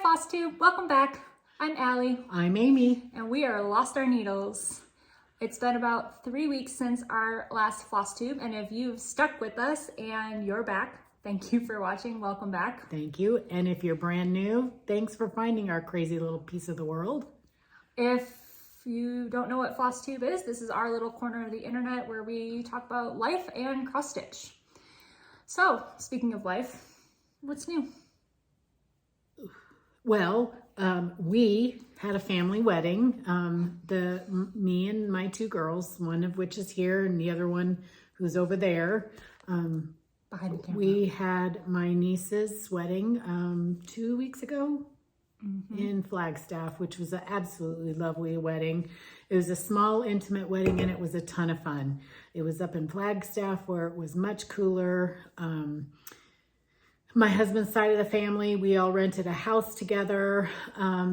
Flosstube, welcome back. I'm Allie. I'm Amy. And we are Lost Our Needles. It's been about 3 weeks since our last Flosstube, and if you've stuck with us and you're back, thank you for watching. Welcome back. Thank you. And if you're brand new, thanks for finding our crazy little piece of the world. If you don't know what Flosstube is, this is our little corner of the internet where we talk about life and cross stitch. So, speaking of life, what's new? Well, we had a family wedding. Me and my two girls, one of which is here and the other one who's over there. Behind the camera. We had my niece's wedding 2 weeks ago in Flagstaff, which was an absolutely lovely wedding. It was a small, intimate wedding and it was a ton of fun. It was up in Flagstaff where it was much cooler. My husband's side of the family, we all rented a house together.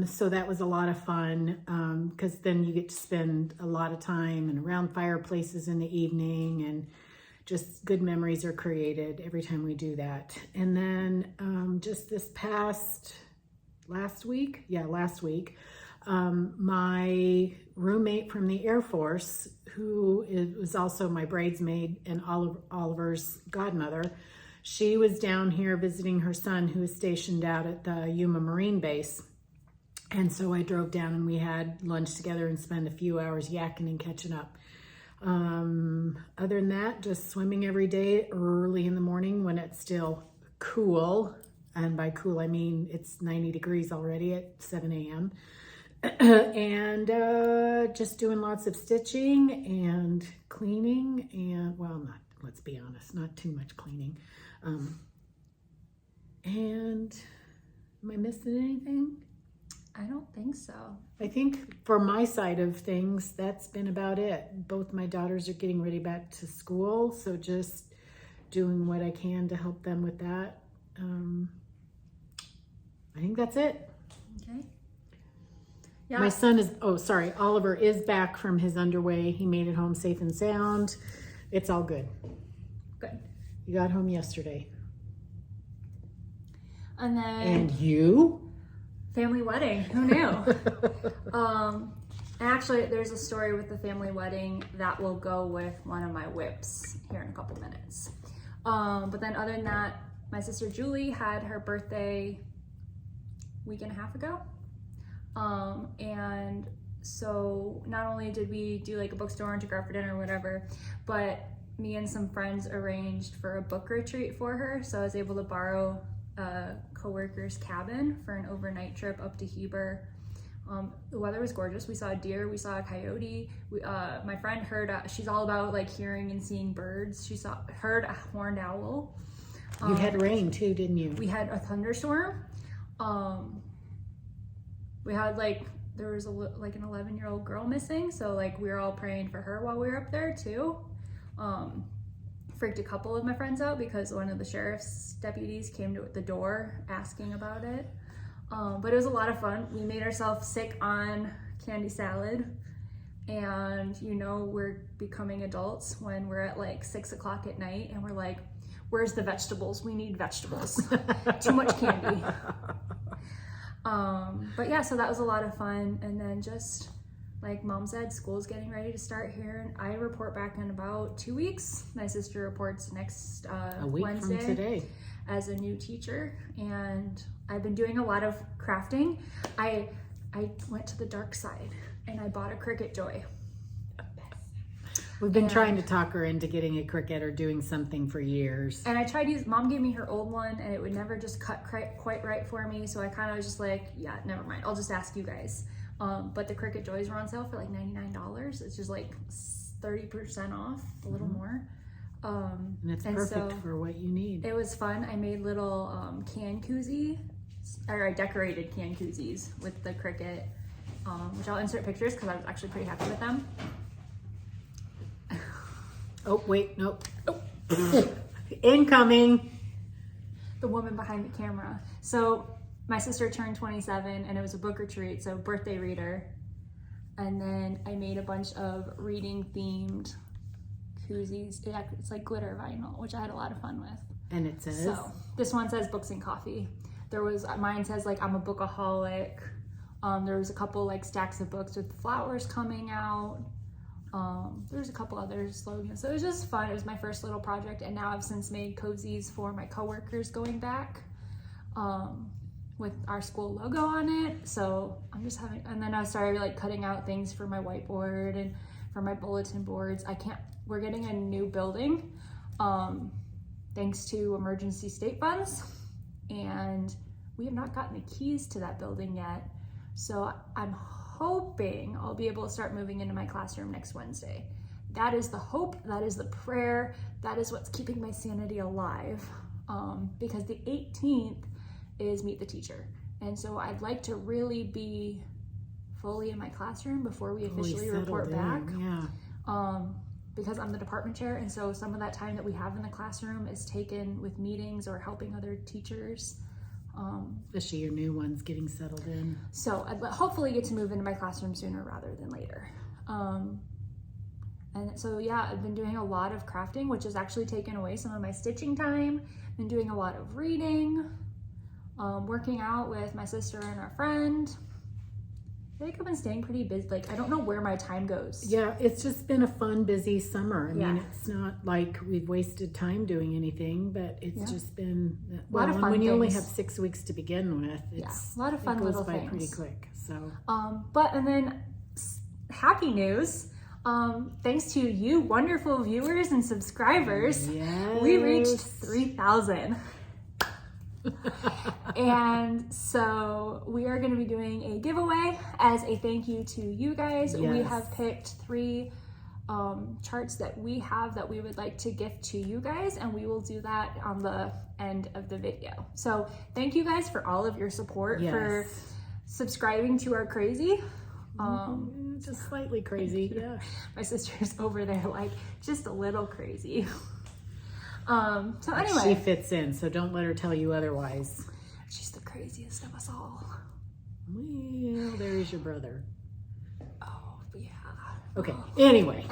So that was a lot of fun because then you get to spend a lot of time and around fireplaces in the evening, and just good memories are created every time we do that. And then just this last week, my roommate from the Air Force, who was also my bridesmaid and Oliver's godmother, she was down here visiting her son who was stationed out at the Yuma Marine Base. And so I drove down and we had lunch together and spent a few hours yakking and catching up. Other than that, just swimming every day early in the morning when it's still cool. And by cool, I mean it's 90 degrees already at 7 a.m. And just doing lots of stitching and cleaning and, well, let's be honest, not too much cleaning. And am I missing anything? I don't think so. I think for my side of things, that's been about it. Both my daughters are getting ready back to school, so just doing what I can to help them with that. I think that's it. Okay. Yeah. My son Oliver is back from his underway. He made it home safe and sound. It's all good. Good. You got home yesterday. And then... And you? Family wedding. Who knew? Actually, there's a story with the family wedding that will go with one of my whips here in a couple minutes. But then other than that, my sister Julie had her birthday a week and a half ago. And so not only did we do like a bookstore and took her out for dinner or whatever, but me and some friends arranged for a book retreat for her. So I was able to borrow a coworker's cabin for an overnight trip up to Heber. The weather was gorgeous. We saw a deer, we saw a coyote. My friend heard, she's all about like hearing and seeing birds. She heard a horned owl. You had rain too, didn't you? We had a thunderstorm. There was an 11-year-old girl missing. So like we were all praying for her while we were up there too. Freaked a couple of my friends out because one of the sheriff's deputies came to the door asking about it. But it was a lot of fun. We made ourselves sick on candy salad, and we're becoming adults when we're at like 6 o'clock at night and we're like, where's the vegetables? We need vegetables. Too much candy. But yeah, so that was a lot of fun. And then just like Mom said, school's getting ready to start here, and I report back in about 2 weeks. My sister reports next a week Wednesday from today as a new teacher, and I've been doing a lot of crafting. I went to the dark side and I bought a Cricut Joy. We've been trying to talk her into getting a Cricut or doing something for years. And I tried Mom gave me her old one and it would never just cut quite right for me. So I kind of was just like, yeah, never mind. I'll just ask you guys. But the Cricut Joys were on sale for like $99. It's just like 30% off, a little more. And it's perfect for what you need. It was fun. I made little can koozies, or I decorated can koozies with the Cricut, which I'll insert pictures because I was actually pretty happy with them. Oh, wait, nope. Oh. Incoming. The woman behind the camera. So my sister turned 27 and it was a book retreat, so birthday reader. And then I made a bunch of reading themed koozies. It's like glitter vinyl, which I had a lot of fun with. And it says? So this one says books and coffee. mine says like I'm a bookaholic. There was a couple like stacks of books with flowers coming out. There's a couple other slogans. So it was just fun. It was my first little project, and now I've since made cozies for my coworkers going back with our school logo on it. So I'm just and then I started like cutting out things for my whiteboard and for my bulletin boards. We're getting a new building thanks to emergency state funds, and we have not gotten the keys to that building yet. So I'm hoping I'll be able to start moving into my classroom next Wednesday. That is the hope, that is the prayer, that is what's keeping my sanity alive, because the 18th is Meet the Teacher. And so I'd like to really be fully in my classroom before we officially report back. Because I'm the department chair, and so some of that time that we have in the classroom is taken with meetings or helping other teachers. Especially your new ones getting settled in. So I'd hopefully get to move into my classroom sooner rather than later. And so yeah, I've been doing a lot of crafting, which has actually taken away some of my stitching time. Been doing a lot of reading, working out with my sister and our friend. I think I've been staying pretty busy. Like, I don't know where my time goes. Yeah, it's just been a fun, busy summer. I mean, it's not like we've wasted time doing anything, but it's just been a lot of fun when you things. only have 6 weeks to begin with, it's a lot of fun it goes little by things. pretty quick. So, and then happy news. Thanks to you wonderful viewers and subscribers, we reached 3,000. And so we are going to be doing a giveaway as a thank you to you guys. We have picked 3 charts that we have that we would like to gift to you guys, and we will do that on the end of the video. So thank you guys for all of your support, for subscribing to our crazy. Just slightly crazy. Yeah. My sister's over there like just a little crazy. So anyway, she fits in, so don't let her tell you otherwise. She's the craziest of us all. Well, there's your brother. Oh yeah. Okay. Anyway,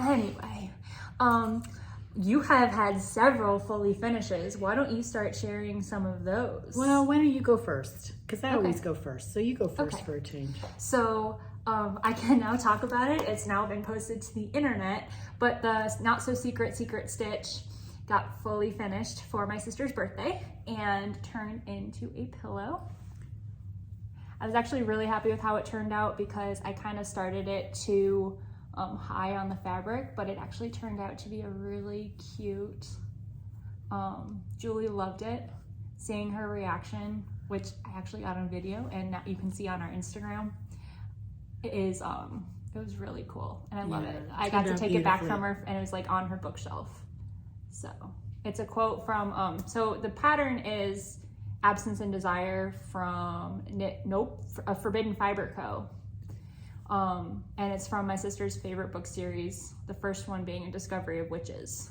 you have had several fully finishes. Why don't you start sharing some of those? Well, why don't you go first? Because I always go first, so you go first for a change. So I can now talk about it. It's now been posted to the internet, but the not so secret stitch got fully finished for my sister's birthday and turned into a pillow. I was actually really happy with how it turned out because I kind of started it too high on the fabric, but it actually turned out to be a really cute. Julie loved it. Seeing her reaction, which I actually got on video and now you can see on our Instagram, it was really cool and I love it. I got to take it back from her and it was like on her bookshelf. So it's a quote from, so the pattern is Absence and Desire from Forbidden Fiber Co. And it's from my sister's favorite book series, the first one being A Discovery of Witches.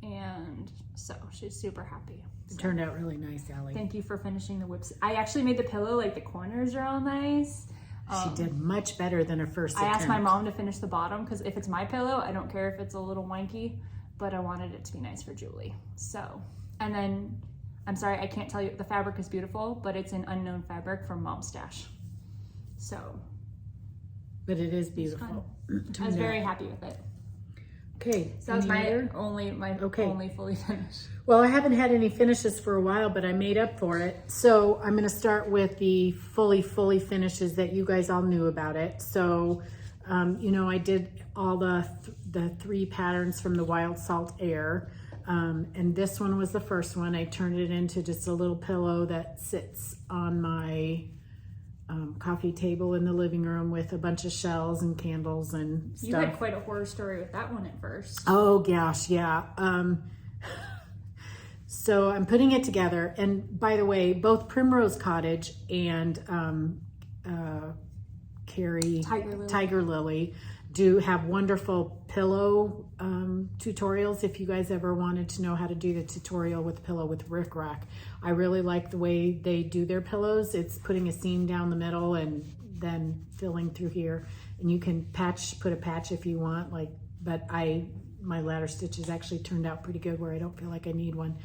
And so she's super happy. It turned out really nice, Allie. Thank you for finishing the whips. I actually made the pillow, like the corners are all nice. She did much better than her first attempt. I asked my mom to finish the bottom because if it's my pillow, I don't care if it's a little wanky, but I wanted it to be nice for Julie. So, and then, I'm sorry, I can't tell you, the fabric is beautiful, but it's an unknown fabric from Mom's Stash. So. But it is beautiful. I was very happy with it. Okay. So that was my only fully finished. Well, I haven't had any finishes for a while, but I made up for it. So I'm going to start with the fully finishes that you guys all knew about it. So, I did all the 3 patterns from the Wild Salt Air. And this one was the first one. I turned it into just a little pillow that sits on my coffee table in the living room with a bunch of shells and candles and stuff. You had quite a horror story with that one at first. Oh gosh, yeah. So I'm putting it together, and by the way, both Primrose Cottage and Tiger Lily do have wonderful pillow tutorials. If you guys ever wanted to know how to do the tutorial with pillow with rickrack, I really like the way they do their pillows. It's putting a seam down the middle and then filling through here, and you can put a patch if you want. But my ladder stitches actually turned out pretty good where I don't feel like I need one.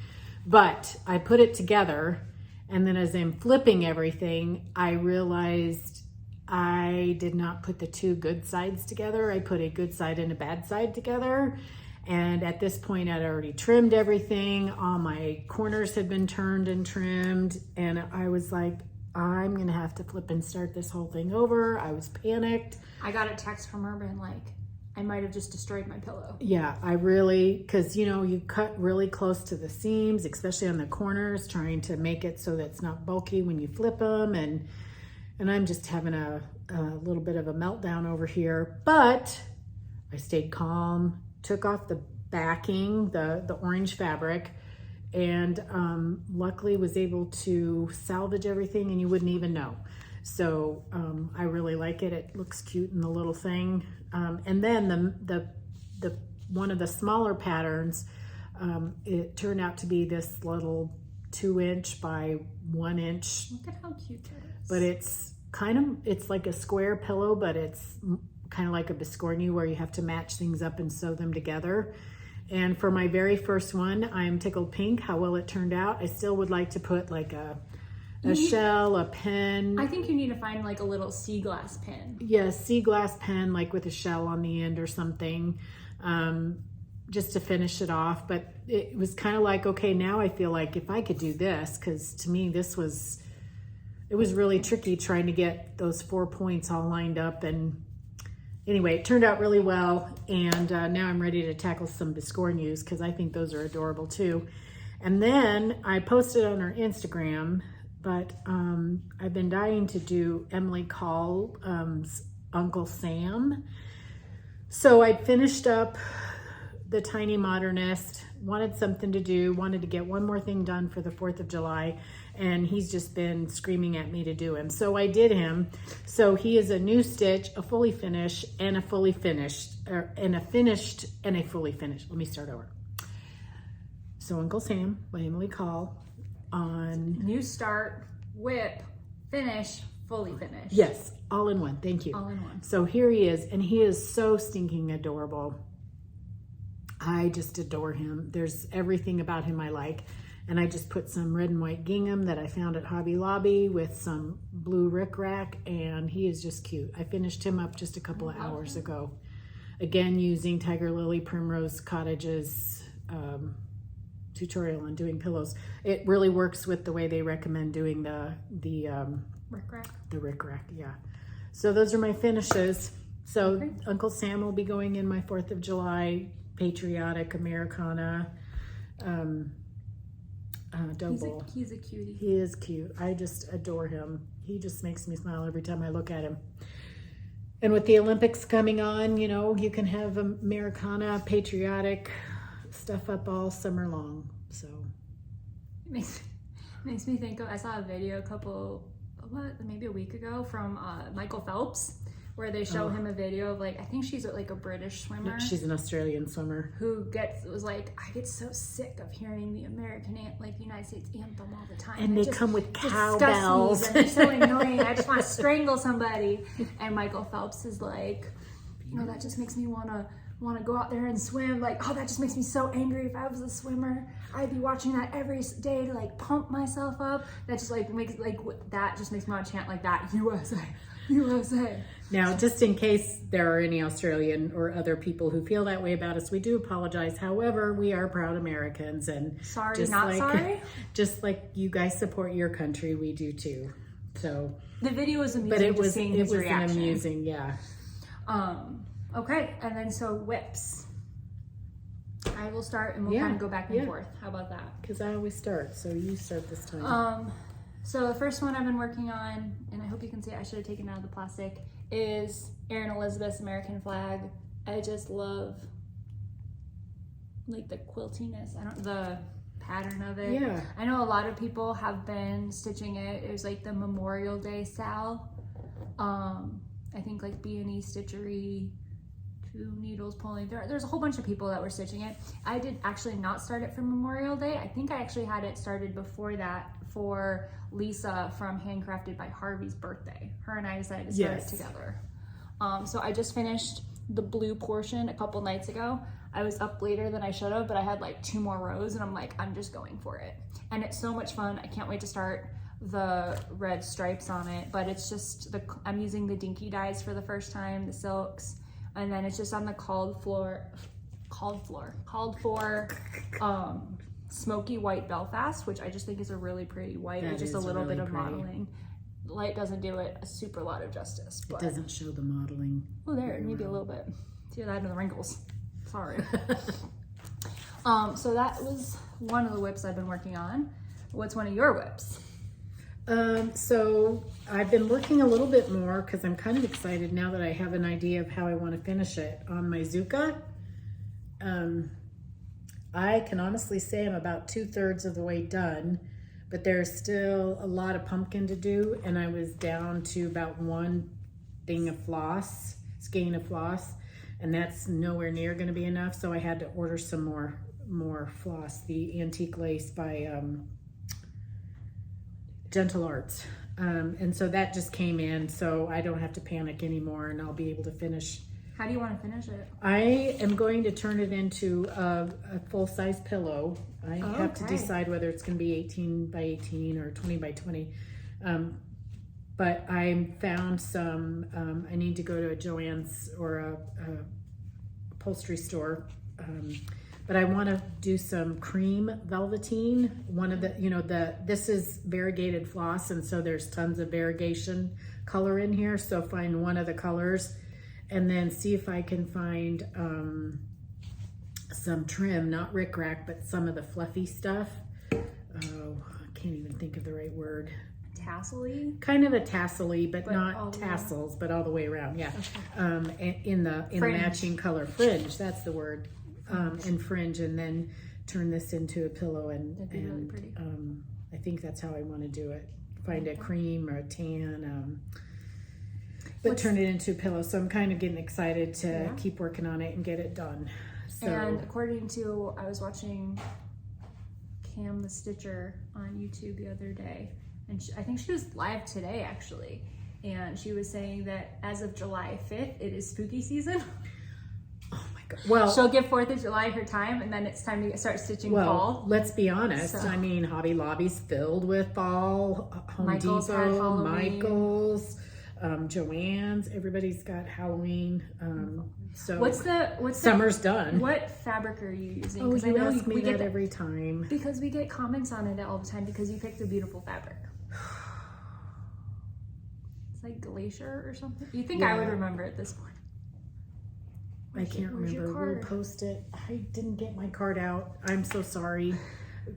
But I put it together, And then as I'm flipping everything, I realized I did not put the two good sides together. I put a good side and a bad side together. And at this point, I'd already trimmed everything. All my corners had been turned and trimmed. And I was like, I'm gonna have to flip and start this whole thing over. I was panicked. I got a text from her being like, I might have just destroyed my pillow. Yeah, I really, because you know, you cut really close to the seams, especially on the corners, trying to make it so that it's not bulky when you flip them. And I'm just having a little bit of a meltdown over here, but I stayed calm, took off the backing, the orange fabric, and luckily was able to salvage everything and you wouldn't even know. So I really like it. It looks cute in the little thing. And then the one of the smaller patterns, it turned out to be this little 2-inch by 1-inch. Look at how cute that is. But it's like a square pillow, but it's kind of like a biscornu where you have to match things up and sew them together. And for my very first one, I'm tickled pink how well it turned out. I still would like to put like a shell, a pen. I think you need to find like a little sea glass pin. Yeah, sea glass pen, like with a shell on the end or something, just to finish it off. But it was kind of like, okay, now I feel like if I could do this, because to me it was really tricky trying to get those 4 points all lined up. And anyway, it turned out really well. And now I'm ready to tackle some biscornus because I think those are adorable too. And then I posted on our Instagram, but I've been dying to do Emily Call's Uncle Sam. So I finished up the Tiny Modernist, wanted something to do, wanted to get one more thing done for the 4th of July, and he's just been screaming at me to do him. So I did him. So he is a new stitch, a fully finished, and a fully finished, and a finished, and a fully finished. Let me start over. So Uncle Sam by Emily Call on... New start, whip, finish, fully finished. Yes, all in one. Thank you. All in one. So here he is, and he is so stinking adorable. I just adore him. There's everything about him I like. And I just put some red and white gingham that I found at Hobby Lobby with some blue rickrack, and he is just cute. I finished him up just a couple of hours ago. Again, using Tiger Lily Primrose Cottage's tutorial on doing pillows. It really works with the way they recommend doing the Rickrack. The rickrack, yeah. So those are my finishes. So okay. Uncle Sam will be going in my 4th of July patriotic Americana dough bowl. He's a cutie. He is cute. I just adore him. He just makes me smile every time I look at him. And with the Olympics coming on, you know, you can have Americana patriotic stuff up all summer long. So it makes me think of, I saw a video maybe a week ago from Michael Phelps, where they show him a video of like, I think she's like a British swimmer. She's an Australian swimmer. Who was like, I get so sick of hearing the United States anthem all the time. And they come with cowbells. And they're so annoying. I just want to strangle somebody. And Michael Phelps is like, you know, that just makes me want to go out there and swim. Like, oh, that just makes me so angry. If I was a swimmer, I'd be watching that every day to like pump myself up. That just like makes me want to chant like that, USA, USA. Now, just in case there are any Australian or other people who feel that way about us, we do apologize. However, we are proud Americans, and sorry. Just like you guys support your country, we do too. So the video was amusing. But it was reaction. amusing, yeah. Okay, and then so whips. I will start, and we'll kind of go back and forth. How about that? Because I always start, so you start this time. So the first one I've been working on, and I hope you can see, I should have taken it out of the plastic, is Erin Elizabeth's American flag. I just love like the quiltiness. The pattern of it. Yeah. I know a lot of people have been stitching it. It was like the Memorial Day Sal. I think like B&E Stitchery, Two Needles Pulling. There's a whole bunch of people that were stitching it. I did actually not start it for Memorial Day. I think I actually had it started before that for Lisa from Handcrafted by Harvey's birthday. Her and I decided to start it together. So I just finished the blue portion a couple nights ago. I was up later than I should have, but I had like 2 more rows, and I'm like, I'm just going for it. And it's so much fun. I can't wait to start. the red stripes on it, but it's just I'm using the dinky dyes for the first time, the silks, and then it's just on the called for smoky white Belfast, which I just think is a really pretty white with just a little bit of modeling. Light doesn't do it a super lot of justice, but it doesn't show the modeling. Oh, there, maybe a little bit. See that in the wrinkles. Sorry. So that was one of the whips I've been working on. What's one of your whips? So I've been working a little bit more because I'm kind of excited now that I have an idea of how I want to finish it on my Zuka. I can honestly say I'm about 2/3 of the way done, but there's still a lot of pumpkin to do, and I was down to about one skein of floss, and that's nowhere near going to be enough, so I had to order some more floss, the antique lace by Gentle Arts, and so that just came in, so I don't have to panic anymore, and I'll be able to finish. How do you want to finish it? I am going to turn it into a full-size pillow. I have to decide whether it's going to be 18 by 18 or 20 by 20. But I found some, I need to go to a Joann's or a upholstery store. But I want to do some cream velveteen. One of the, this is variegated floss, and so there's tons of variegation color in here. So find one of the colors and then see if I can find some trim, not rickrack, but some of the fluffy stuff. Oh, I can't even think of the right word. Tassel-y? Kind of a tassel-y, but not tassels, but all the way around, yeah. Okay. In the matching color fringe, that's the word. And fringe, and then turn this into a pillow, and really pretty. I think that's how I want to do it. Find a cream or a tan, but turn it into a pillow. So I'm kind of getting excited to keep working on it and get it done. So, and according to, I was watching Cam the Stitcher on YouTube the other day, and I think she was live today actually, and she was saying that as of July 5th, it is spooky season. Well, she'll give 4th of July her time, and then it's time to start stitching fall. Let's be honest. I mean, Hobby Lobby's filled with fall. Home Depot, Michael's, Joann's. Everybody's got Halloween. So what's summer's done. What fabric are you using? Oh, you ask me that every time. Because we get comments on it all the time because you picked a beautiful fabric. It's like Glacier or something. You think I would remember at this point? I can't remember. We'll post it. I didn't get my card out. I'm so sorry.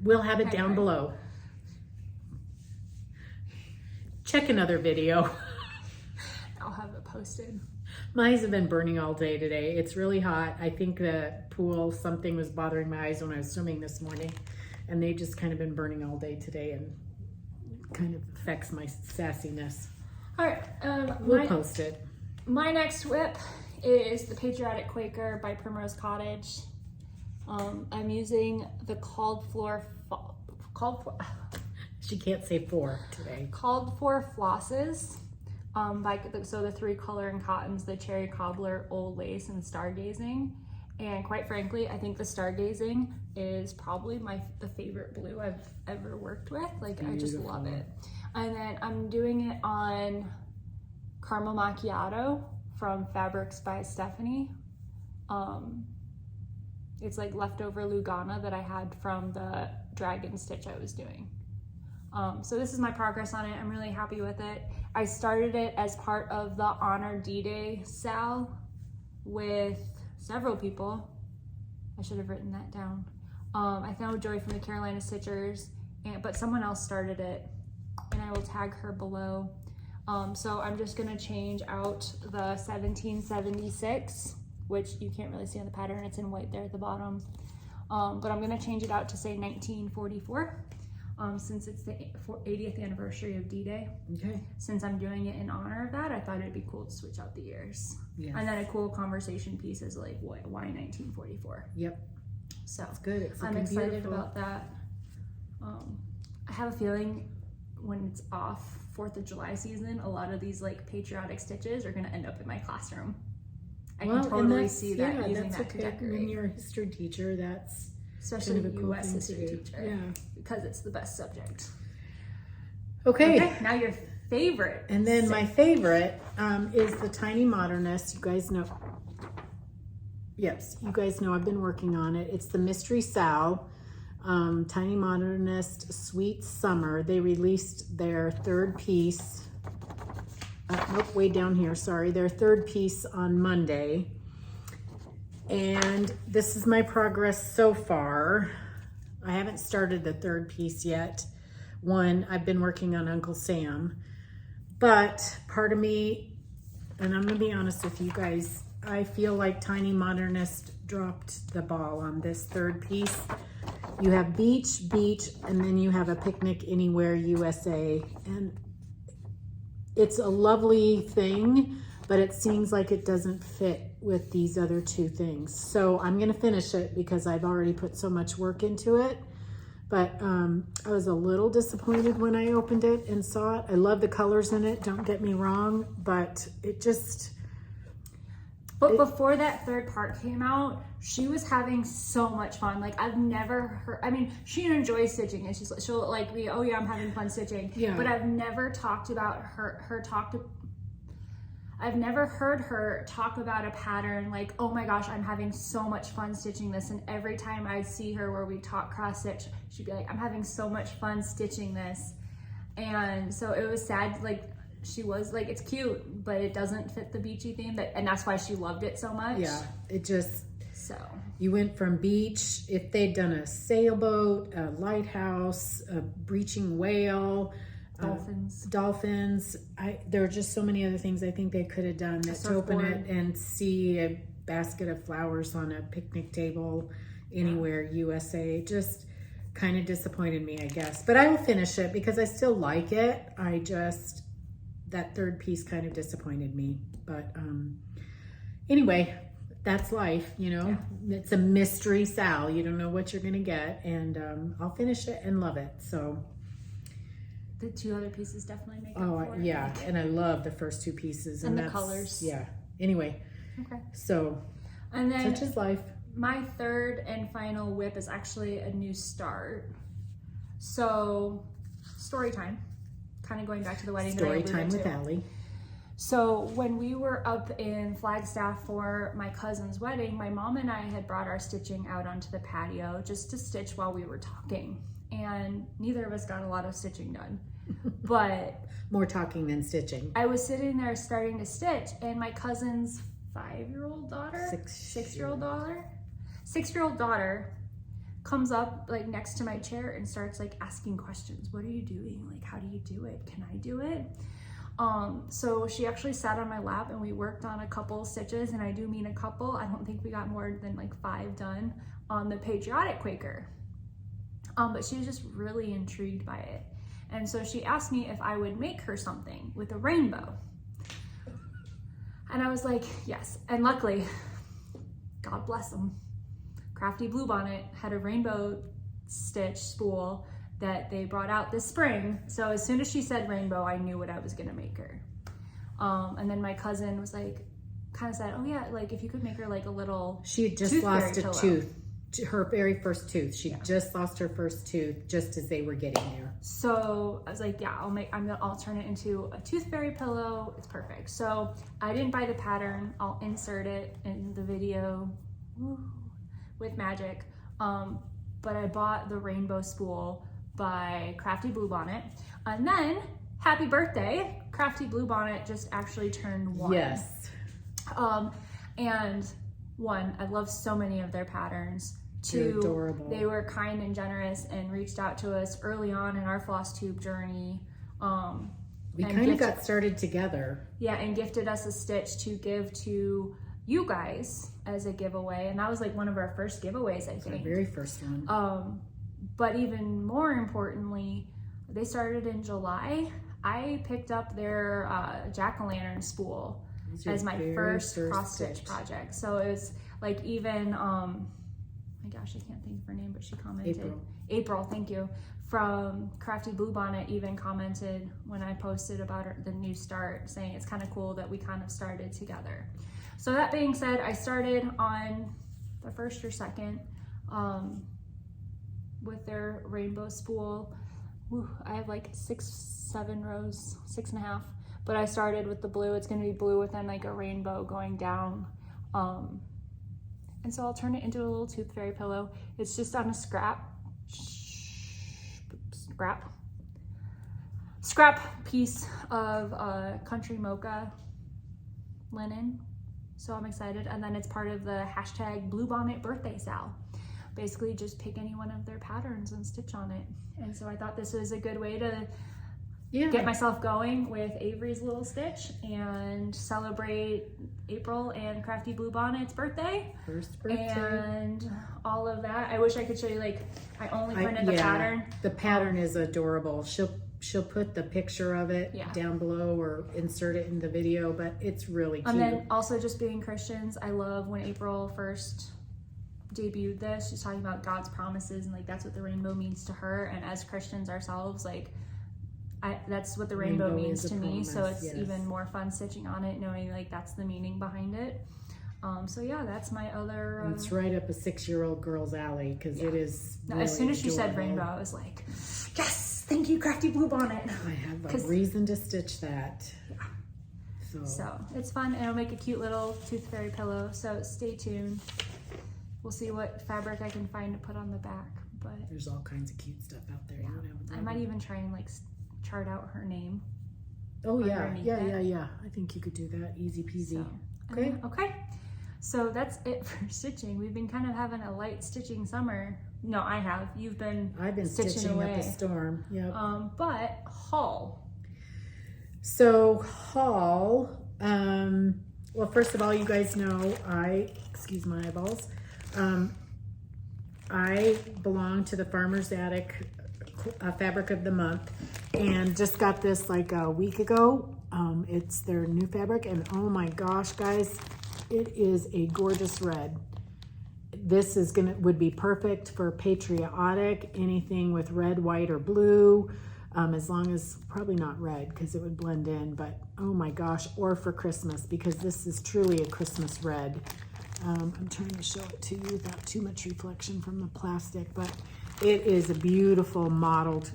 We'll have it down below. Check another video. I'll have it posted. My eyes have been burning all day today. It's really hot. I think the pool, something was bothering my eyes when I was swimming this morning, and they just kind of been burning all day today, and kind of affects my sassiness. All right. We'll post it. My next whip is the Patriotic Quaker by Primrose Cottage. I'm using the called for she can't say for today. Called for flosses. So the 3 coloring cottons, the Cherry Cobbler, Old Lace, and Stargazing. And quite frankly, I think the Stargazing is probably the favorite blue I've ever worked with. Like, I just love it. And then I'm doing it on Caramel Macchiato from Fabrics by Stephanie. It's like leftover Lugana that I had from the dragon stitch I was doing. So this is my progress on it. I'm really happy with it. I started it as part of the Honor D-Day sal with several people. I should have written that down. I found Joy from the Carolina Stitchers, but someone else started it, and I will tag her below. So I'm just gonna change out the 1776, which you can't really see on the pattern, it's in white there at the bottom. But I'm gonna change it out to say 1944, since it's the 80th anniversary of D-Day. Okay. Since I'm doing it in honor of that, I thought it'd be cool to switch out the years. Yes. And then a cool conversation piece is like, why 1944? Yep. So that's good. I'm excited about that. I have a feeling when it's off 4th of July season, a lot of these like patriotic stitches are going to end up in my classroom. I can totally see that using that to decorate. When you're a history teacher, that's especially kind of a US history teacher, because it's the best subject. Okay. Now your favorite. And then my favorite is the Tiny Modernist. You guys know. Yes, you guys know I've been working on it. It's the Mystery Sal, Tiny Modernist Sweet Summer. They released their third piece. Nope, way down here, sorry. Their third piece on Monday. And this is my progress so far. I haven't started the third piece yet. One, I've been working on Uncle Sam. But part of me, and I'm gonna be honest with you guys, I feel like Tiny Modernist dropped the ball on this third piece. You have beach, and then you have a picnic anywhere USA. And it's a lovely thing, but it seems like it doesn't fit with these other two things. So I'm gonna finish it because I've already put so much work into it. But I was a little disappointed when I opened it and saw it. I love the colors in it, don't get me wrong, but it just... But before that third part came out, she was having so much fun. Like, I've never heard, I mean, she enjoys stitching, and she'll like be, oh yeah, I'm having fun stitching. Yeah. But I've never talked about I've never heard her talk about a pattern like, oh my gosh, I'm having so much fun stitching this. And every time I'd see her where we talk cross stitch, she'd be like, I'm having so much fun stitching this. And so it was sad, like, she was like, it's cute, but it doesn't fit the beachy theme, and that's why she loved it so much. Yeah, it just, so you went from beach, if they'd done a sailboat, a lighthouse, a breaching whale, dolphins. There are just so many other things I think they could have done that to open it and see a basket of flowers on a picnic table anywhere USA. Just kind of disappointed me, I guess. But I will finish it because I still like it. That third piece kind of disappointed me. But anyway, that's life, you know. Yeah. It's a mystery Sal. You don't know what you're going to get. And I'll finish it and love it. So the two other pieces definitely make up for it. Yeah. And I love the first two pieces. And the colors. Yeah. Anyway. Okay. So, and then such is life. My third and final whip is actually a new start. So, story time. Kind of going back to the wedding. Story time with Allie. So when we were up in Flagstaff for my cousin's wedding, my mom and I had brought our stitching out onto the patio just to stitch while we were talking. And neither of us got a lot of stitching done. But more talking than stitching. I was sitting there starting to stitch, and my cousin's 5-year-old daughter, 6-year-old daughter comes up like next to my chair and starts like asking questions. What are you doing? Like, how do you do it? Can I do it? So she actually sat on my lap and we worked on a couple stitches, and I do mean a couple. I don't think we got more than like 5 done on the Patriotic Quaker. But she was just really intrigued by it. And so she asked me if I would make her something with a rainbow. And I was like, yes. And luckily, God bless them, Crafty Bluebonnet had a rainbow stitch spool that they brought out this spring. So as soon as she said rainbow, I knew what I was gonna make her. And then my cousin was like, kind of said, oh yeah, like if you could make her like a little She had just lost a tooth, her very first tooth. She just lost her first tooth just as they were getting there. So I was like, yeah, I'll turn it into a tooth fairy pillow. It's perfect. So I didn't buy the pattern. I'll insert it in the video. Woo, with magic, but I bought the rainbow spool by Crafty Bluebonnet, and then happy birthday, Crafty Bluebonnet just actually turned 1. Yes. And 1, I love so many of their patterns. 2, they're adorable. They were kind and generous and reached out to us early on in our Flosstube journey. We kind of got started together. Yeah, and gifted us a stitch to give to you guys as a giveaway, and that was like one of our first giveaways, I think. Our very first one. But even more importantly, they started in July. I picked up their jack-o'-lantern spool as my first cross-stitch project. So it was like even, my gosh, I can't think of her name, but she commented. April, thank you. From Crafty Bluebonnet even commented when I posted about the new start, saying it's kind of cool that we kind of started together. So that being said, I started on the 1st or 2nd with their rainbow spool. I have like 7 rows, 6.5. But I started with the blue. It's gonna be blue with then like a rainbow going down. And so I'll turn it into a little tooth fairy pillow. It's just on a scrap piece of country mocha linen. So I'm excited. And then it's part of the hashtag Bluebonnet birthday sal. Basically just pick any one of their patterns and stitch on it. And so I thought this was a good way to get myself going with Avery's little stitch and celebrate April and Crafty Bluebonnet's birthday. First birthday. And all of that. I wish I could show you, like, I only printed the pattern. The pattern is adorable. She'll put the picture of it down below or insert it in the video, but it's really cute. And then also just being Christians, I love when April first debuted this. She's talking about God's promises and like that's what the rainbow means to her. And as Christians ourselves, like that's what the rainbow means to me. So it's even more fun stitching on it, knowing like that's the meaning behind it. So yeah, that's my other. It's right up a 6-year-old girl's alley because it is. Really as soon as she said rainbow, I was like, yes, thank you, Crafty Bluebonnet. I have a reason to stitch that. Yeah. So it's fun, and it'll make a cute little tooth fairy pillow. So stay tuned. We'll see what fabric I can find to put on the back. But there's all kinds of cute stuff out there. I might even try and like chart out her name. Oh yeah. I think you could do that. Easy peasy. So, okay. So that's it for stitching. We've been kind of having a light stitching summer. No, I have. I've been stitching away. Up a storm. Yep. But haul. So haul. Well, first of all, you guys know excuse my eyeballs. I belong to the Farmer's Attic Fabric of the Month and just got this like a week ago. It's their new fabric and oh my gosh, guys, it is a gorgeous red. This would be perfect for patriotic, anything with red, white, or blue, as long as, probably not red because it would blend in, but oh my gosh, or for Christmas because this is truly a Christmas red. I'm trying to show it to you without too much reflection from the plastic, but it is a beautiful modeled,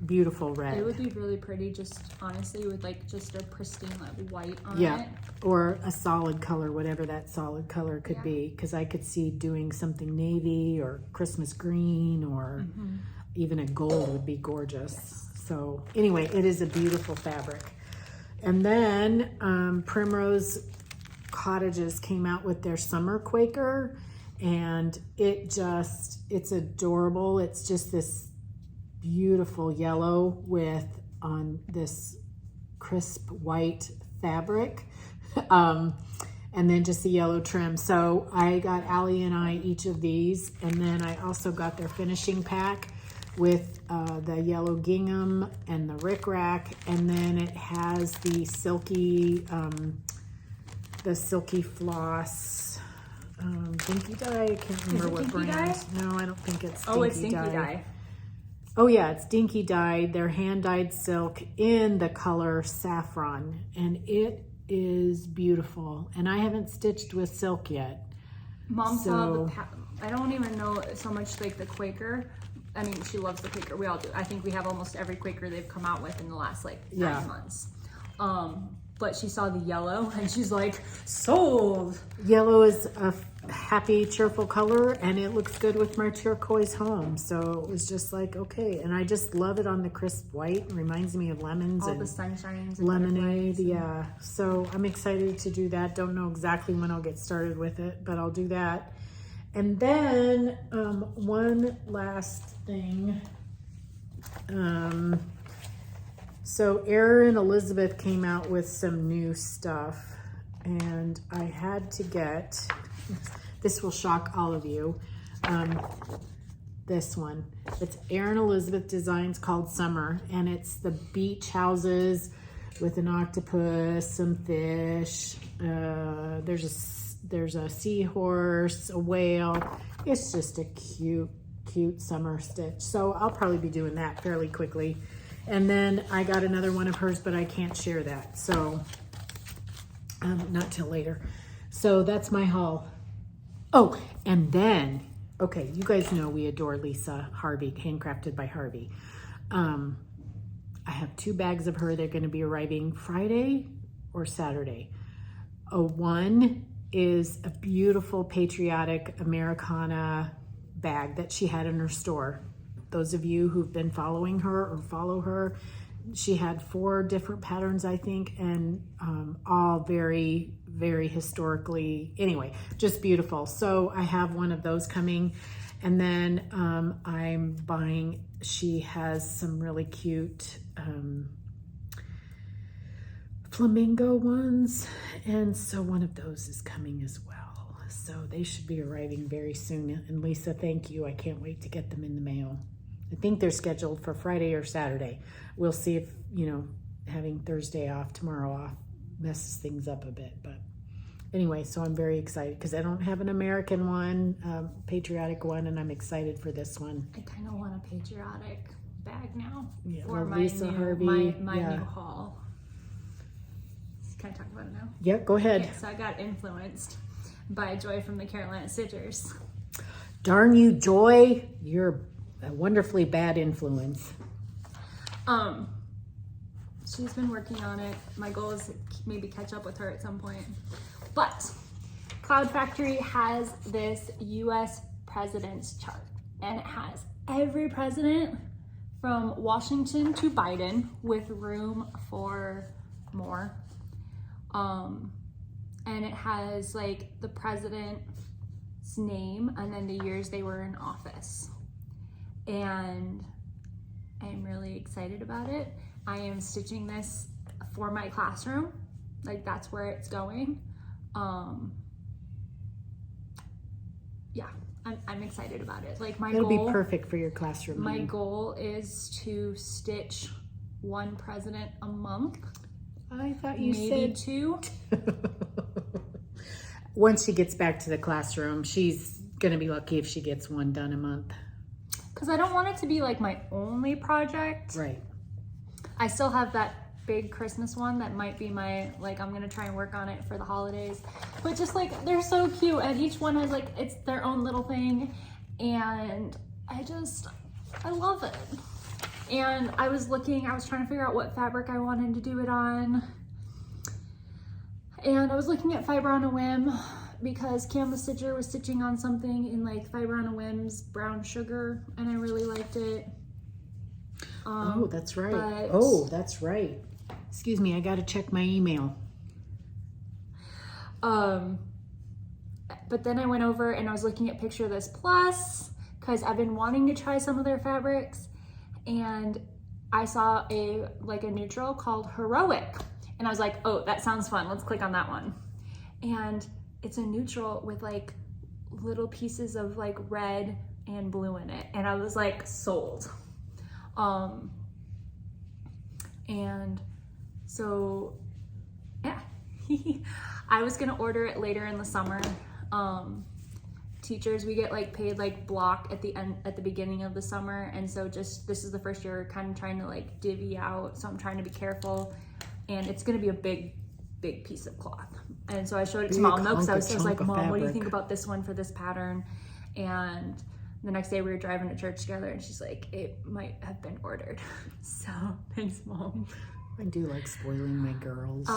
beautiful red. It would be really pretty, just honestly, with like just a pristine like white on it. Yeah, or a solid color, whatever that solid color could be, because I could see doing something navy or Christmas green or even a gold would be gorgeous. Yes. So anyway, it is a beautiful fabric. And then Primrose Cottages came out with their summer Quaker and it's adorable. It's just this beautiful yellow with on this crisp white fabric and then just the yellow trim. So I got Allie and I each of these, and then I also got their finishing pack with the yellow gingham and the rickrack, and then it has the silky floss dinky dye. I can't remember what brand. Dye? No, I don't think it's dinky dye. It's dinky dye. Oh yeah, it's dinky dyed. They're hand-dyed silk in the color saffron, and it is beautiful. And I haven't stitched with silk yet. Mom saw I don't even know so much like the Quaker. I mean, she loves the Quaker. We all do. I think we have almost every Quaker they've come out with in the last like 9 months. But she saw the yellow and she's like, sold. Yellow is a happy, cheerful color, and it looks good with my turquoise home. So it was just like, okay. And I just love it on the crisp white. It reminds me of lemons. All the sunshines. And lemonade, yeah. So I'm excited to do that. Don't know exactly when I'll get started with it, but I'll do that. And then one last thing. So Erin Elizabeth came out with some new stuff, and I had to get, this will shock all of you, this one. It's Erin Elizabeth Designs called Summer, and it's the beach houses with an octopus, some fish, there's a seahorse, a whale. It's just a cute summer stitch. So I'll probably be doing that fairly quickly. And then I got another one of hers, but I can't share that. So not till later. So that's my haul. Oh, and then, okay, you guys know we adore Lisa Harvey, Handcrafted by Harvey. I have 2 bags of her. They're going to be arriving Friday or Saturday. One is a beautiful patriotic Americana bag that she had in her store. Those of you who've been following her or follow her, she had 4 different patterns, I think, and all very, very historically, anyway, just beautiful. So I have one of those coming. And then I'm buying, she has some really cute flamingo ones. And so one of those is coming as well. So they should be arriving very soon. And Lisa, thank you. I can't wait to get them in the mail. I think they're scheduled for Friday or Saturday. We'll see if, you know, having Thursday off, tomorrow off messes things up a bit. But anyway, so I'm very excited because I don't have an American one, patriotic one, and I'm excited for this one. I kind of want a patriotic bag now for my Lisa new, Harvey. my new haul. Can I talk about it now? Yeah, go ahead. Okay, so I got influenced by Joy from the Carolina Stitchers. Darn you, Joy. You're a wonderfully bad influence. She's been working on it. My goal is to maybe catch up with her at some point. But Cloud Factory has this US president's chart, and it has every president from Washington to Biden with room for more. And it has like the president's name and then the years they were in office. And I'm really excited about it. I am stitching this for my classroom. Like that's where it's going. Yeah, I'm excited about it. Like It'll be perfect for your classroom. My goal is to stitch 1 president a month. I thought you maybe said 2. Once she gets back to the classroom, she's gonna be lucky if she gets 1 done a month. Because I don't want it to be like my only project. Right. I still have that big Christmas one that might be my, like, I'm gonna try and work on it for the holidays. But just like, they're so cute, and each one has like, it's their own little thing, and I love it. And I was trying to figure out what fabric I wanted to do it on. And I was looking at Fiber on a Whim because Cam the Stitcher was stitching on something in like Fiber on a Whim's brown sugar, and I really liked it. Oh, that's right. Oh, that's right. Excuse me, I got to check my email. But then I went over and I was looking at Picture This Plus because I've been wanting to try some of their fabrics, and I saw a neutral called Heroic, and I was like, oh, that sounds fun. Let's click on that one. And it's a neutral with like little pieces of like red and blue in it, and I was like sold. And so yeah, I was gonna order it later in the summer. Teachers, we get like paid like block at the beginning of the summer, and so just this is the first year kind of trying to like divvy out, so I'm trying to be careful, and it's gonna be a big piece of cloth. And so I showed it to Mom because I was like, Mom, what do you think about this one for this pattern? And the next day we were driving to church together, and she's like, it might have been ordered. So thanks, Mom. I do like spoiling my girls.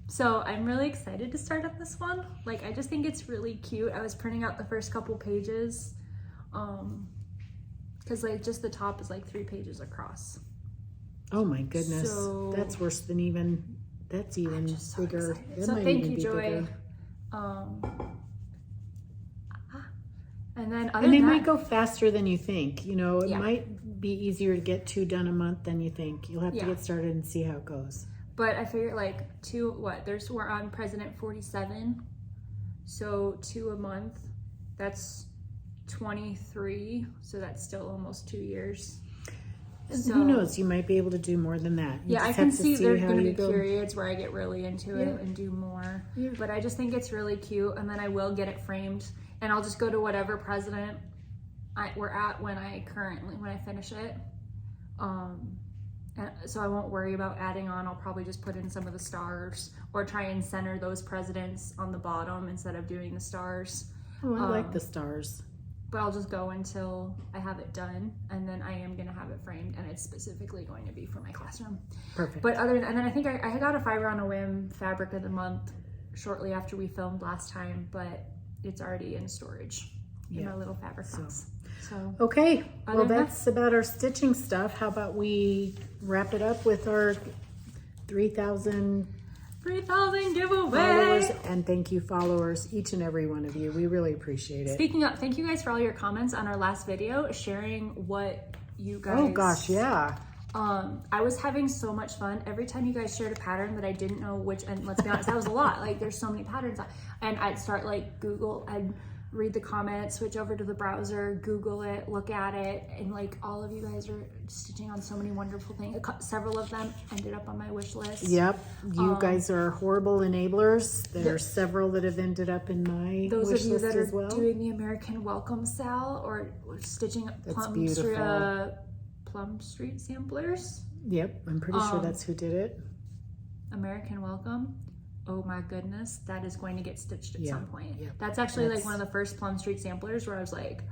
So I'm really excited to start up this one. Like, I just think it's really cute. I was printing out the first couple pages, because like just the top is like 3 pages across. Oh my goodness, so, that's worse than even. That's even bigger. So thank you, Joy. And then they might go faster than you think. You know, it Yeah. might be easier to get 2 done a month than you think. You'll have to get started and see how it goes. But I figured like we're on President 47. So 2 a month, that's 23. So that's still almost 2 years. And So, who knows? You might be able to do more than that. You I just can have to see there's how going to you be go. periods where I get really into it and do more. Yeah. But I just think it's really cute, and then I will get it framed, and I'll just go to whatever president we're at when I finish it. So I won't worry about adding on. I'll probably just put in some of the stars or try and center those presidents on the bottom instead of doing the stars. Oh, I like the stars. but I'll just go until I have it done, and then I am gonna have it framed, and it's specifically going to be for my classroom. Perfect. But and then I think I got a Fiber on a Whim Fabric of the Month shortly after we filmed last time, but it's already in storage in my little fabric box. So okay, well that's about our stitching stuff. How about we wrap it up with our 3,000 giveaway followers, and thank you followers, each and every one of you. We really appreciate it. Speaking of, thank you guys for all your comments on our last video, sharing what you guys. Oh gosh, yeah. I was having so much fun. Every time you guys shared a pattern that I didn't know which, and let's be honest, that was a lot. Like there's so many patterns, and I'd start like I'd read the comments, switch over to the browser, Google it, look at it, and like all of you guys are stitching on so many wonderful things. Several of them ended up on my wish list. Yep, you guys are horrible enablers. There's several that have ended up in my those wish of you list that as are well. doing the American Welcome Sal or stitching Plum Street samplers. Yep, I'm pretty sure that's who did it. American Welcome. Oh my goodness, that is going to get stitched at some point. Yep. That's actually like one of the first Plum Street samplers where I was like,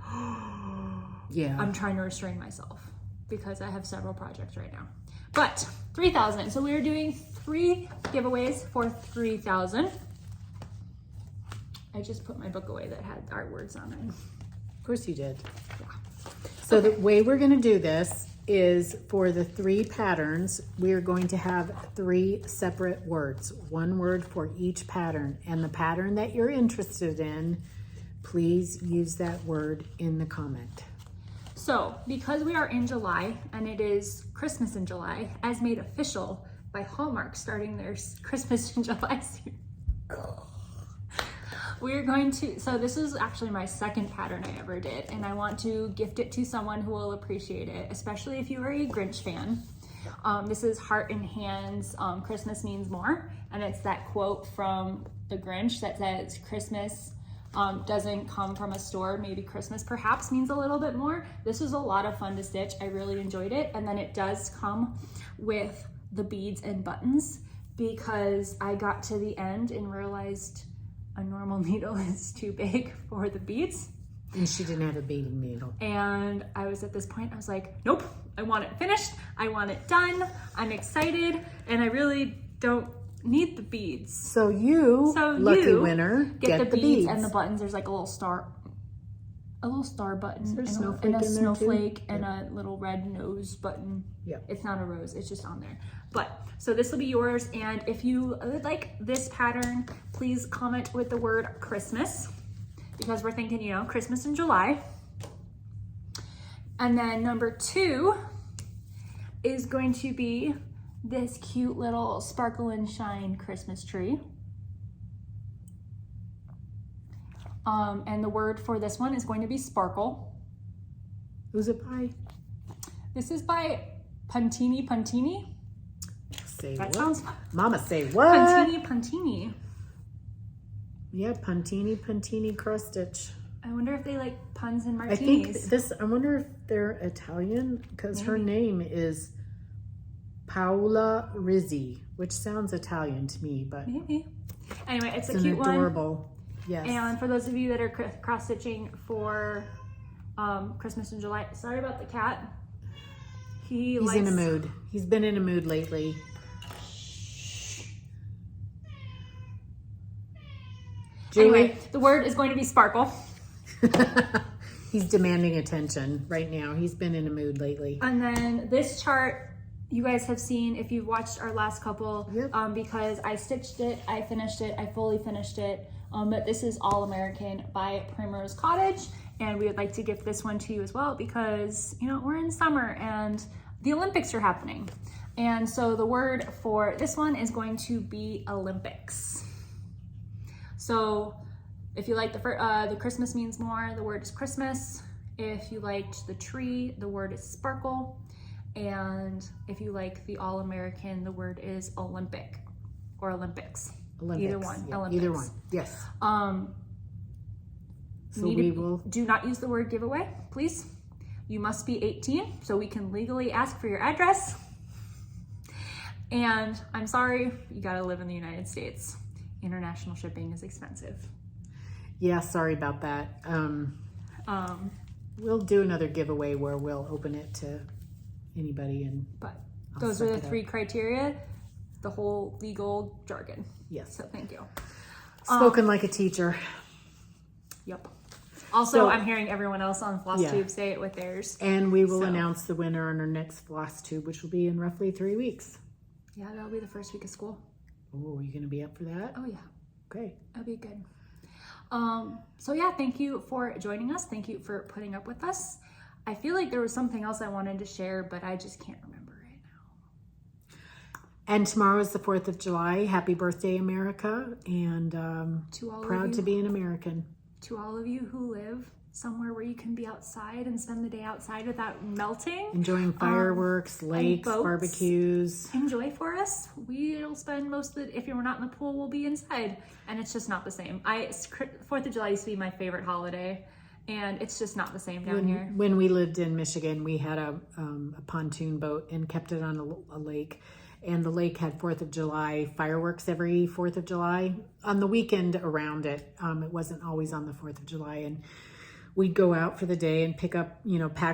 yeah, I'm trying to restrain myself because I have several projects right now. But 3,000. So we are doing 3 giveaways for 3,000. I just put my book away that had our words on it. Of course you did. Yeah. So the way we're going to do this is for the 3 patterns, we are going to have 3 separate words, 1 word for each pattern. And the pattern that you're interested in, please use that word in the comment. So because we are in July and it is Christmas in July, as made official by Hallmark starting their Christmas in July series. We're going to, so this is actually my second pattern I ever did, and I want to gift it to someone who will appreciate it, especially if you are a Grinch fan. This is Heart in Hands, Christmas Means More, and it's that quote from the Grinch that says, Christmas doesn't come from a store, maybe Christmas perhaps means a little bit more. This was a lot of fun to stitch, I really enjoyed it, and then it does come with the beads and buttons because I got to the end and realized a normal needle is too big for the beads. And she didn't have a beading needle. And I was at this point, I was like, nope, I want it finished. I want it done. I'm excited. And I really don't need the beads. So you, lucky winner, get the beads and the buttons. There's like a little star button and a snowflake and a little red nose button. Yeah. It's not a rose, it's just on there. But, so this will be yours, and if you would like this pattern, please comment with the word Christmas, because we're thinking, you know, Christmas in July. And then number 2 is going to be this cute little sparkle and shine Christmas tree. And the word for this one is going to be sparkle. Who's it by? This is by Puntini. Say that what? Sounds Mama, say what? Puntini. Yeah, Puntini cross stitch. I wonder if they like puns and martinis. I wonder if they're Italian, because her name is Paola Rizzi, which sounds Italian to me, but maybe. Anyway, it's a an cute adorable one. Yes. And for those of you that are cross stitching for Christmas in July, sorry about the cat. He's in a mood. He's been in a mood lately. Anyway, the word is going to be sparkle. He's demanding attention right now. He's been in a mood lately. And then this chart, you guys have seen if you've watched our last couple, because I stitched it, I finished it, I fully finished it. But this is All American by Primrose Cottage, and we would like to gift this one to you as well because, you know, we're in summer and the Olympics are happening. And so the word for this one is going to be Olympics. So if you like the Christmas Means More, the word is Christmas. If you liked the tree, the word is sparkle. And if you like the All American, the word is Olympic or Olympics. Either one. Yeah, Olympics. either one. Yes. So do not use the word giveaway, please. You must be 18 so we can legally ask for your address. And I'm sorry, you gotta live in the United States. International shipping is expensive. Yeah, sorry about that. We'll do another giveaway where we'll open it to anybody, and But I'll those are suck the it up. 3 criteria, the whole legal jargon. Yes. So thank you. Spoken like a teacher. Yep. Also, So- I'm hearing everyone else on Flosstube say it with theirs. And we will So- announce the winner on our next Flosstube, which will be in roughly 3 weeks. Yeah, that'll be the first week of school. Oh, are you going to be up for that? Oh yeah, Okay. that'll be good. So yeah, thank you for joining us. Thank you for putting up with us. I feel like there was something else I wanted to share, but I just can't remember right now. And tomorrow is the 4th of July. Happy birthday, America. And To all proud of you, to be an American. to all of you who live somewhere where you can be outside and spend the day outside without melting, Enjoying fireworks, lakes, boats. barbecues. enjoy for us. We'll spend most of the, if you're not in the pool, we'll be inside, and it's just not the same. 4th of July used to be my favorite holiday, and it's just not the same down here. When we lived in Michigan, we had a pontoon boat and kept it on a lake. And the lake had 4th of July fireworks every 4th of July. On the weekend around it, it wasn't always on the 4th of July. And we'd go out for the day and pack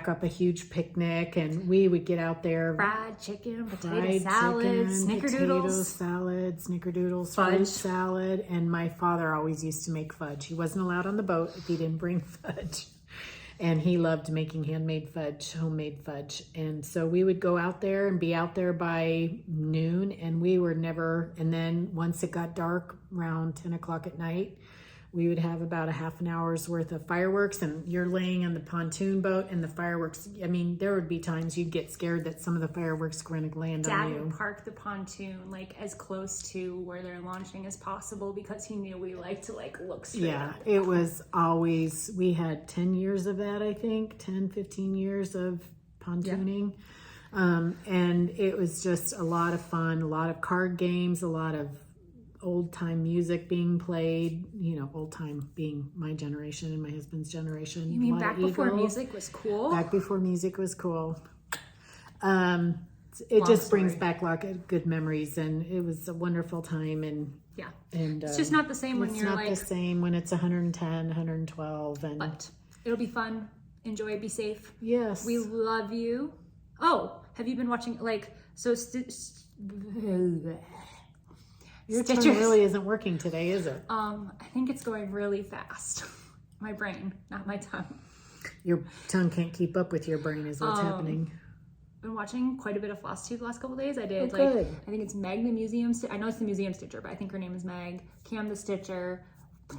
up a huge picnic, and we would get out there. Fried chicken, potato Fried salad, chicken, potato snickerdoodles. salad, snickerdoodles, Fudge. fruit salad, and my father always used to make fudge. He wasn't allowed on the boat if he didn't bring fudge. And he loved making handmade fudge, homemade fudge. And so we would go out there and be out there by noon, and we were never, and then once it got dark around 10 o'clock at night, we would have about a half an hour's worth of fireworks, and you're laying on the pontoon boat and the fireworks. I mean, there would be times you'd get scared that some of the fireworks were going to land Dad on you. would park the pontoon like as close to where they're launching as possible because he knew we like to look straight Yeah, up. it was always, we had 10 years of that, I think, 10, 15 years of pontooning. And it was just a lot of fun, a lot of card games, a lot of old time music being played, old time being my generation and my husband's generation. You mean A lot back of before Eagle. music was cool? Back before music was cool. It Long just brings story. back a lot of good memories, and it was a wonderful time. And Yeah. and It's just not the same when it's you're not the same when it's 110, 112, and but it'll be fun. Enjoy, be safe. yes, We love you. Oh, have you been watching your tongue Stitchers? really isn't working today, is it? I think it's going really fast. My brain, not my tongue. Your tongue can't keep up with your brain, is what's happening. Been watching quite a bit of Flosstube the last couple days. I did good. I think it's Meg the Museum. I know it's the Museum Stitcher, but I think her name is Meg. Cam the Stitcher,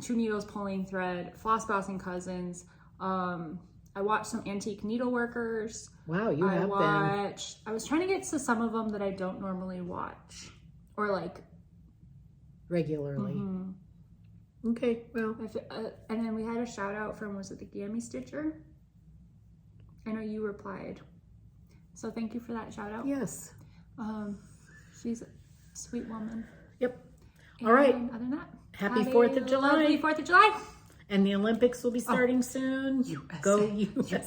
Two Needles Pulling Thread, Floss Bossing Cousins. I watched some Antique Needleworkers. Wow, you have been. I was trying to get to some of them that I don't normally watch, or Regularly. Okay, well, and then we had a shout out from, was it the Gammy Stitcher? I know you replied. So thank you for that shout out. yes. She's a sweet woman. Yep. All right. And other than that, Happy have 4th a of July. lovely 4th of July. And the Olympics will be starting soon. USA. Go USA.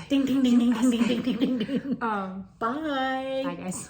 Ding, ding, ding, ding, ding, ding, ding, ding, ding. Bye. Bye guys.